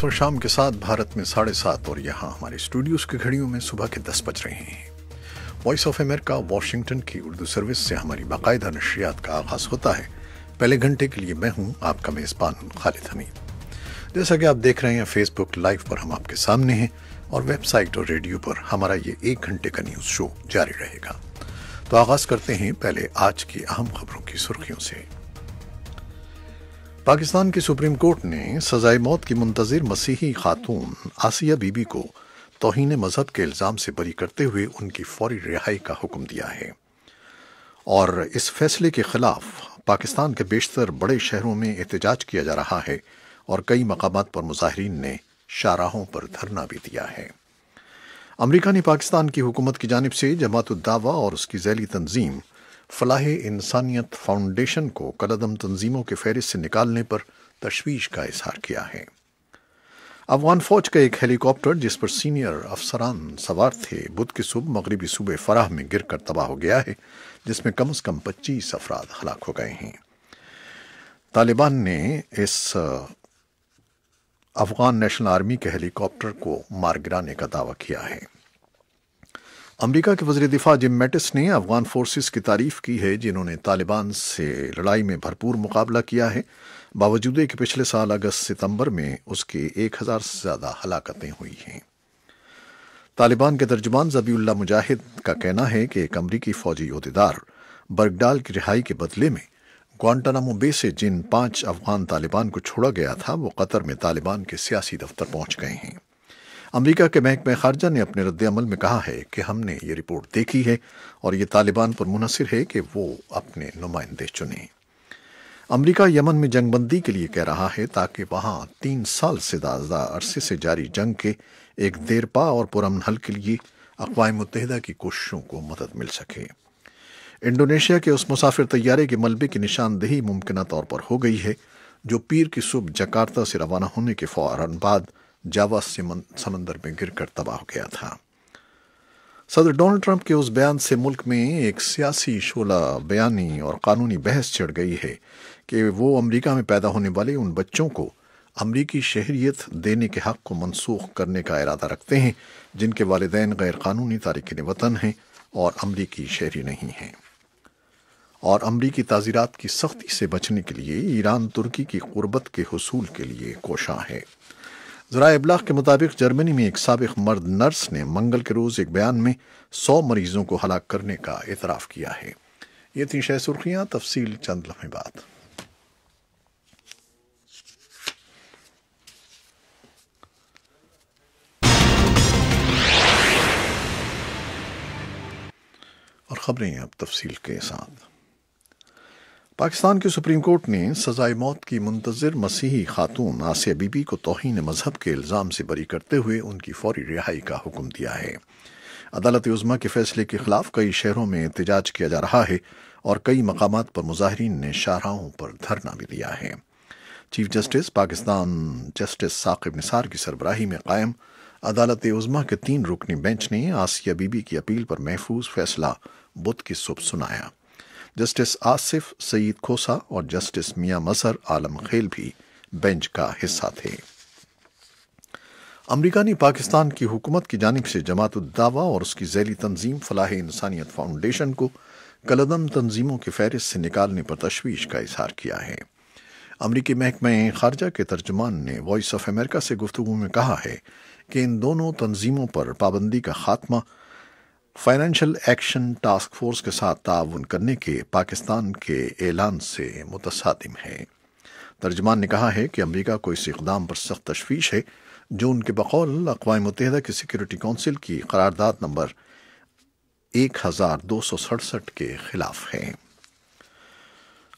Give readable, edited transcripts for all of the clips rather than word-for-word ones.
और शाम के 7 भारत में 7:30 और यहाँ हमारे स्टूडियोज की घड़ियों में सुबह के 10 बज रहे हैं। वॉइस ऑफ अमेरिका वाशिंगटन की उर्दू सर्विस से हमारी बाकायदा नशरियात का आगाज़ होता है। पहले घंटे के लिए मैं हूँ आपका मेज़बान खालिद हमीद। जैसा कि आप देख रहे हैं फेसबुक लाइव पर हम आपके सामने हैं और वेबसाइट और रेडियो पर हमारा ये 1 घंटे का न्यूज़ शो जारी रहेगा। तो आगाज़ करते हैं पहले आज की अहम खबरों की सुर्खियों से। पाकिस्तान की सुप्रीम कोर्ट ने सजाए मौत की मुंतज़िर मसीही खातून आसिया बीबी को तौहीन मजहब के इल्ज़ाम से बरी करते हुए उनकी फौरी रिहाई का हुक्म दिया है और इस फैसले के खिलाफ पाकिस्तान के बेशतर बड़े शहरों में एहतजाज किया जा रहा है और कई मकामात पर मुजाहिरीन ने शाहराहों पर धरना भी दिया है। अमरीका ने पाकिस्तान की हुकूमत की जानिब से जमात-उद-दावा और उसकी ज़ैली तंजीम फलाह-ए-इंसानियत फाउंडेशन को कलअदम तंजीमों के फहरिस्त से निकालने पर तशवीश का इजहार किया है। अफगान फौज का एक हेलीकॉप्टर जिस पर सीनियर अफसरान सवार थे बुध की सुबह मगरबी सूबे फराह में गिर कर तबाह हो गया है, जिसमें कम से कम 25 अफराद हलाक हो गए हैं। तालिबान ने इस अफगान नेशनल आर्मी के हेलीकॉप्टर को मार गिराने का दावा किया है। अमरीका के वज़ीर दिफा जिम मैटिस ने अफगान फोर्सेस की तारीफ की है जिन्होंने तालिबान से लड़ाई में भरपूर मुकाबला किया है, बावजूद कि पिछले साल अगस्त सितंबर में उसके 1000 से ज़्यादा हलाकतें हुई हैं। तालिबान के तर्जुमान ज़बीउल्लाह मुजाहिद का कहना है कि एक अमरीकी फ़ौजी ओहदेदार बरगडाल की रिहाई के बदले में ग्वांटानामो बे से जिन 5 अफगान तालिबान को छोड़ा गया था वो कतर में तालिबान के सियासी दफ्तर पहुंच गए हैं। अमरीका के महकमा खारजा ने अपने रद्द-ए-अमल में कहा है कि हमने ये रिपोर्ट देखी है और ये तालिबान पर मुनहसिर है कि वो अपने नुमाइंदे चुने। अमरीका यमन में जंगबंदी के लिए कह रहा है ताकि वहाँ 3 साल से ज़्यादा अरसे से जारी जंग के एक देरपा और पुरअमन हल के लिए अक़वाम मुत्तहिदा की कोशिशों को मदद मिल सके। इंडोनेशिया के उस मुसाफिर तैयारे के मलबे की निशानदेही मुमकिन तौर पर हो गई है जो पीर की सुबह जकार्ता से रवाना होने के फौरन बाद जावा समंदर में गिरकर तबाह हो गया था। सदर डोनाल्ड ट्रंप के उस बयान से मुल्क में एक सियासी शोला बयानी और कानूनी बहस छिड़ गई है कि वो अमेरिका में पैदा होने वाले उन बच्चों को अमरीकी शहरियत देने के हक़ को मनसूख करने का इरादा रखते हैं जिनके वालिदैन गैर कानूनी तारिकीन वतन हैं और अमरीकी शहरी नहीं हैं, और अमरीकी ताज़ीरात की सख्ती से बचने के लिए ईरान तुर्की की क़ुर्बत के हुसूल के लिए कोशां है। ज़राए इब्लाग के मुताबिक जर्मनी में एक साबिक मर्द नर्स ने मंगल के रोज़ एक बयान में 100 मरीजों को हलाक करने का एतराफ़ किया है। ये थी शह सुर्खियाँ, तफसील चंद लम्हे बाद। और खबरें अब तफसील के साथ। पाकिस्तान की सुप्रीम कोर्ट ने सजाए मौत की मुंतज़िर मसीही खातून आसिया बीबी को तौहीन मजहब के इल्ज़ाम से बरी करते हुए उनकी फौरी रिहाई का हुक्म दिया है। अदालत उज़्मा के फैसले के खिलाफ कई शहरों में एहतजाज किया जा रहा है और कई मकामात पर मुजाहिरीन ने शाहराहों पर धरना भी दिया है। Chief justice Pakistan justice Saqib Nisar की सरबराही में कायम अदालत उज़्मा के 3 रुकनी बेंच ने आसिया बीबी की अपील पर महफूज फैसला बुध की सुबह सुनाया। जस्टिस आसिफ सईद खोसा और जस्टिस मियां मजहर आलम खेल भी बेंच का हिस्सा थे। अमरीका ने पाकिस्तान की हुकूमत की जानिब से जमात-उद-दावा और उसकी ज़ैली तंजीम फलाह-ए-इंसानियत फाउंडेशन को कलअदम तंजीमों के फहरिस्त से निकालने पर तशवीश का इजहार किया है। अमरीकी महकमा खारजा के तर्जुमान ने वॉइस ऑफ अमेरिका से गुफ्तगू में कहा है कि इन दोनों तंजीमों पर पाबंदी का खात्मा फाइनेंशियल एक्शन टास्क फोर्स के साथ ताउन करने के पाकिस्तान के ऐलान से मुतसादिम है। तर्जुमान ने कहा है कि अमरीका को इस इक़दाम पर सख्त तशवीश है जो उनके बकौल अक़वाम मुत्तहिदा की सिक्योरिटी काउंसिल की करारदाद नंबर 1267 के खिलाफ है।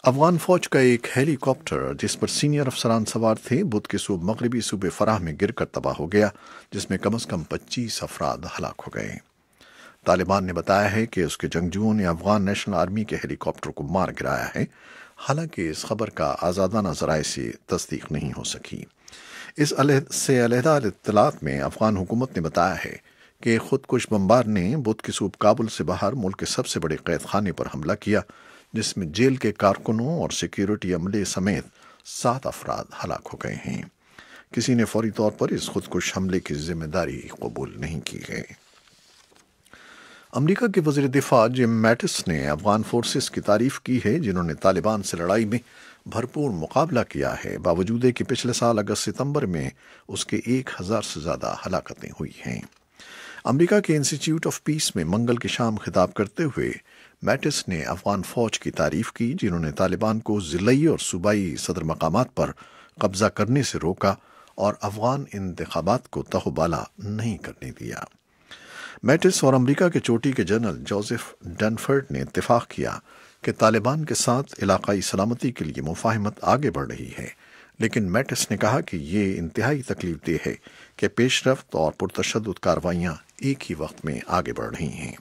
अफगान फौज का एक हेलीकॉप्टर जिस पर सीनियर अफसरान सवार थे बुध की सुबह मगरबी सूबे फराह में गिरकर तबाह हो गया, जिसमें कम से कम 25 अफराद हलाक हो गए। तालिबान ने बताया है कि उसके जंगजुओं ने अफगान नेशनल आर्मी के हेलीकॉप्टर को मार गिराया है, हालांकि इस खबर का आज़ादाना ज़राए से तस्दीक नहीं हो सकी। इस अलहदा इत्तलात में अफगान हुकूमत ने बताया है कि खुदकुश बमबार ने बुध की सुबह काबुल से बाहर मुल्क के सबसे बड़े कैद खाने पर हमला किया, जिसमें जेल के कारकुनों और सिक्योरिटी अमले समेत 7 अफराद हलाक हो गए हैं। किसी ने फौरी तौर पर इस खुदकुश हमले की जिम्मेदारी कबूल नहीं की है। अमरीका के वज़ीर दिफा जिम मैटिस ने अफगान फोर्सेस की तारीफ की है जिन्होंने तालिबान से लड़ाई में भरपूर मुकाबला किया है, बावजूद कि पिछले साल अगस्त सितंबर में उसके 1000 से ज़्यादा हलाकतें हुई हैं। अमरीका के इंस्टीट्यूट ऑफ पीस में मंगल की शाम खिताब करते हुए मैटिस ने अफगान फौज की तारीफ की जिन्होंने तालिबान को ज़िलई और सूबाई सदर मकामात पर कब्जा करने से रोका और अफगान इंतखाबात को तहबाला नहीं करने दिया। मैटिस और अमरीका के चोटी के जनरल जोसेफ डनफर्ड ने इत्तेफाक किया कि तालिबान के साथ इलाकाई सलामती के लिए मुफाहमत आगे बढ़ रही है, लेकिन मैटिस ने कहा कि ये इंतहाई तकलीफदेह है कि पेशरफ्त और पुरतशद्दुद कार्रवाइयाँ एक ही वक्त में आगे बढ़ रही हैं।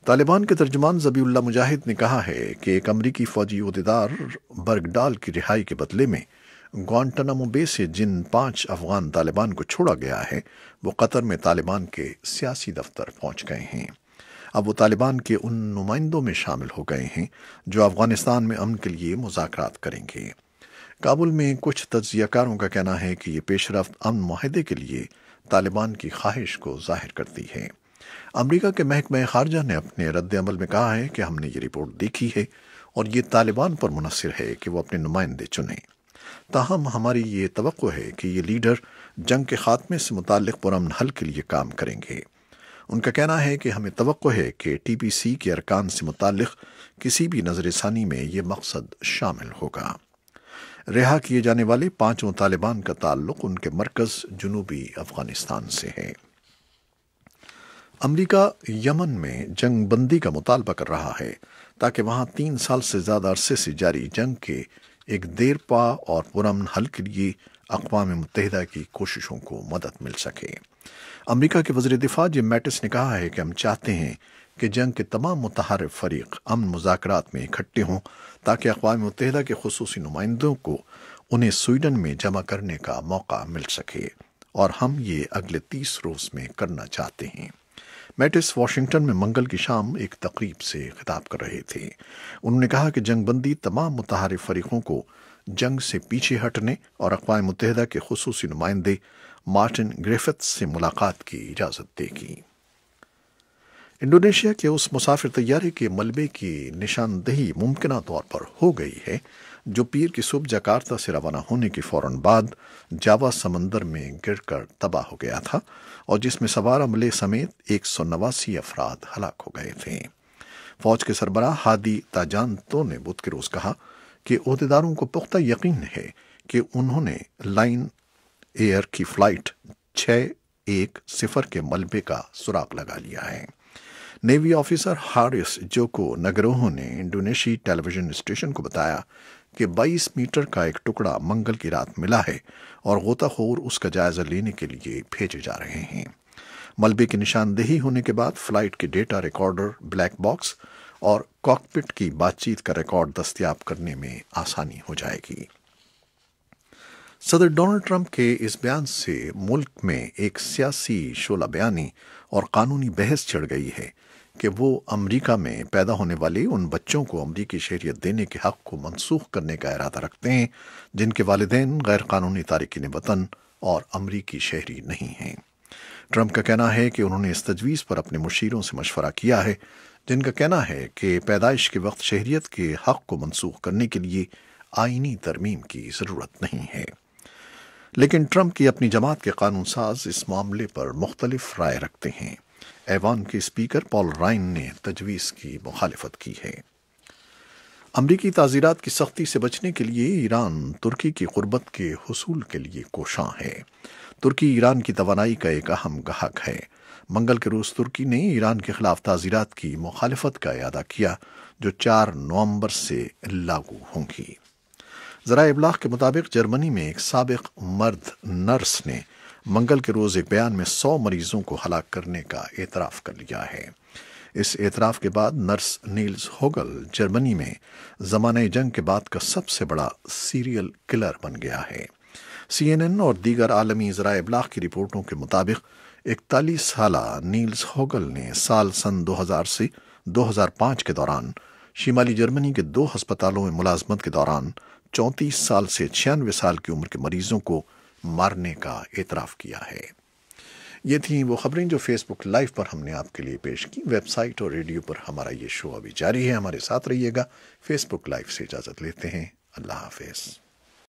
तालिबान के तर्जुमान ज़बीउल्लाह मुजाहिद ने कहा है कि एक अमरीकी फौजी ओहदेदार बर्गडाल की रिहाई के बदले में ग्वांटानामो बे से जिन 5 अफगान तालिबान को छोड़ा गया है वो कतर में तालिबान के सियासी दफ्तर पहुंच गए हैं। अब वो तालिबान के उन नुमाइंदों में शामिल हो गए हैं जो अफगानिस्तान में अमन के लिए मुज़ाकरात करेंगे। काबुल में कुछ तज्ज़ियाकारों का कहना है कि ये पेशरफ्त अमन मुआहदे के लिए तालिबान की ख्वाहिश को जाहिर करती है। अमरीका के महकमा खारजा ने अपने रद्द अमल में कहा है कि हमने ये रिपोर्ट देखी है और ये तालिबान पर मुनहसर है कि वो अपने नुमाइंदे चुने। ताहम हमारी ये तवक्को है कि ये लीडर जंग के खात्मे से मुताल्लिक़ पुरअमन हल के लिए काम करेंगे। उनका कहना है कि हमें तवक्को है कि TPC के अरकान से मुताल्लिक़ किसी भी नज़रसानी में ये मकसद शामिल होगा। रिहा किए जाने वाले 5 तालिबान का ताल्लुक़ उनके मरकज़ जनूबी अफ़गानिस्तान से है। अमरीका यमन में जंग बंदी का मुतालबा कर रहा है ताकि वहाँ 3 साल से ज़्यादा अरसे से जारी जंग के एक देरपा और पुरअमन हल के लिए अक़वाम मुत्तहिदा की कोशिशों को मदद मिल सके। अमरीका के वज़ीर दिफा जिम मैटिस ने कहा है कि हम चाहते हैं कि जंग के तमाम मुतहारिफ फ़रीक़ अमन मुज़ाकरात में इकट्ठे हों ताकि अक़वाम मुत्तहिदा के ख़ुसूसी नुमाइंदों को उन्हें स्वीडन में जमा करने का मौका मिल सके और हम ये अगले 30 रोज़ में करना चाहते हैं। मैटिस वाशिंगटन में मंगल की शाम एक तकरीब से खिताब कर रहे थे। उन्होंने कहा कि जंग बंदी तमाम मुतहारिफ फरीकों को जंग से पीछे हटने और अक़वाम मुत्तहिदा के खुसूसी नुमाइंदे मार्टिन ग्रिफिथ्स से मुलाकात की इजाज़त देगी। इंडोनेशिया के उस मुसाफिर तैयारे के मलबे की निशानदही मुमकिना तौर पर हो गई है जो पीर की सुबह जकार्ता से रवाना होने के फौरन बाद जावा समंदर में गिरकर तबाह हो गया था और जिसमें सवार अमले समेत 189 अफराद हलाक हो गए थे। फौज के सरबराह हादी ताजानतो ने बुध के रोज कहा कि ओहदेदारों को पुख्ता यकीन है कि उन्होंने लाइन एयर की फ्लाइट 610 के मलबे का सुराग लगा लिया है। नेवी ऑफिसर हारिस जोको नगरोहो ने इंडोनेशी टेलीविजन स्टेशन को बताया कि 22 मीटर का एक टुकड़ा मंगल की रात मिला है और गोताखोर उसका जायजा लेने के लिए भेजे जा रहे हैं। मलबे की निशानदेही होने के बाद फ्लाइट के डेटा रिकॉर्डर, ब्लैक बॉक्स और कॉकपिट की बातचीत का रिकॉर्ड दस्तयाब करने में आसानी हो जाएगी। सदर डोनाल्ड ट्रंप के इस बयान से मुल्क में एक सियासी शोला बयानी और कानूनी बहस छिड़ गई है कि वो अमरीका में पैदा होने वाले उन बच्चों को अमरीकी शहरियत देने के हक़ को मनसूख करने का इरादा रखते हैं जिनके वालिदैन गैर कानूनी तारिकीन वतन और अमरीकी शहरी नहीं हैं। ट्रंप का कहना है कि उन्होंने इस तजवीज़ पर अपने मुशीरों से मशवरा किया है जिनका कहना है कि पैदाइश के वक्त शहरियत के हक़ को मनसूख करने के लिए आईनी तरमीम की ज़रूरत नहीं है। लेकिन ट्रंप की अपनी जमात के कानून साज इस मामले पर मुख्तलिफ राय रखते हैं। ऐवान के स्पीकर पॉल राइन ने तजवीज़ की मुखालिफत की है। अमरीकी ताज़ीरात की सख्ती से बचने के लिए ईरान तुर्की की क़ुर्बत के हुसूल के लिए कोशां है। तुर्की ईरान की तवानाई का एक अहम गाहक है। मंगल के रोज़ तुर्की ने ईरान के खिलाफ ताज़ीरात की मुखालिफत का इरादा किया जो 4 नवंबर से लागू होंगी। ज़राए इब्लाग के मुताबिक जर्मनी में एक साबिक मर्द नर्स ने मंगल के रोज़ एक बयान में 100 मरीजों को हलाक करने का एतराफ़ कर लिया है। इस एतराफ़ के बाद नर्स नील्स होगल जर्मनी में ज़माने जंग के बाद का सबसे बड़ा सीरियल किलर बन गया है। CNN और दीगर आलमी ज़राए इब्लाग की रिपोर्टों के मुताबिक 41 साला नील्स होगल ने साल सन 2000 से 2005 के दौरान शिमाली जर्मनी के 2 अस्पतालों में मुलाजमत के दौरान 34 साल से 96 साल की उम्र के मरीजों को मारने का एतराफ़ किया है। ये थी वो खबरें जो फेसबुक लाइव पर हमने आपके लिए पेश की। वेबसाइट और रेडियो पर हमारा ये शो अभी जारी है, हमारे साथ रहिएगा। फेसबुक लाइव से इजाज़त लेते हैं। अल्लाह हाफ़िज़।